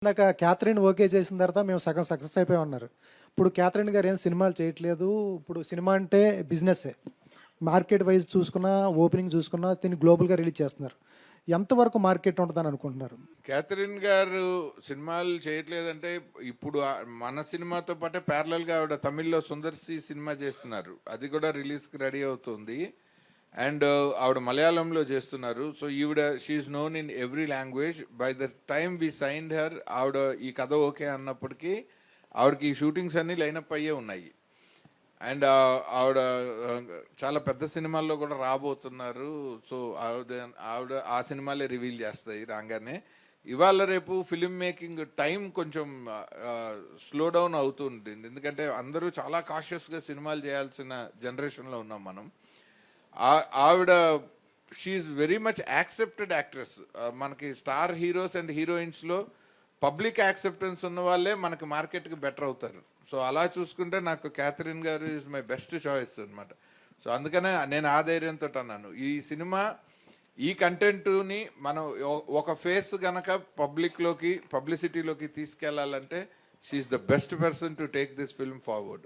ఇందాక Catherine okay చేసిన తర్వాత మేము సగం సక్సెస్ అయిపోయి ఉన్నారు. ఇప్పుడు క్యాథరిన్ గారు ఏం సినిమాలు చేయట్లేదు. ఇప్పుడు సినిమా అంటే బిజినెస్సే. మార్కెట్ వైజ్ చూసుకున్నా, ఓపెనింగ్ చూసుకున్నా దీన్ని గ్లోబల్గా రిలీజ్ చేస్తున్నారు. ఎంతవరకు మార్కెట్ ఉంటుందని అనుకుంటున్నారు? క్యాథరిన్ గారు సినిమాలు చేయట్లేదంటే ఇప్పుడు మన సినిమాతో పాటే ప్యారలల్ గా ఆవిడ తమిళ్లో సుందర్సి సినిమా చేస్తున్నారు. అది కూడా రిలీజ్ కి రెడీ అవుతుంది. అండ్ ఆవిడ మలయాళంలో చేస్తున్నారు. సో ఈవిడ she known in every language. By the time we signed her, ఆవిడ ఈ కథ ఓకే అన్నప్పటికీ ఆవిడకి ఈ షూటింగ్స్ అన్ని లైనప్ అయ్యే ఉన్నాయి. అండ్ ఆవిడ చాలా పెద్ద సినిమాల్లో కూడా రాబోతున్నారు. సో ఆవిడ ఆ సినిమాలే రివీల్ చేస్తాయి రాగానే. ఇవాళ రేపు ఫిలిం మేకింగ్ టైం కొంచెం స్లో డౌన్ అవుతూ ఉంటుంది. ఎందుకంటే అందరూ చాలా కాషియస్గా సినిమాలు చేయాల్సిన జనరేషన్లో ఉన్నాం మనం. ఆవిడ she's very much accepted actress. మనకి స్టార్ హీరోస్ అండ్ హీరోయిన్స్లో పబ్లిక్ యాక్సెప్టెన్స్ ఉన్న వాళ్ళే మనకి మార్కెట్కి బెటర్ అవుతారు. సో అలా చూసుకుంటే నాకు క్యాథరిన్ గారు ఈజ్ మై బెస్ట్ చాయిస్ అనమాట. సో అందుకనే నేను ఆ ధైర్యంతో అన్నాను, ఈ సినిమా ఈ కంటెంట్ని మనం ఒక ఫేస్ గనక పబ్లిసిటీలోకి తీసుకెళ్లాలంటే she's the best person to take this film forward.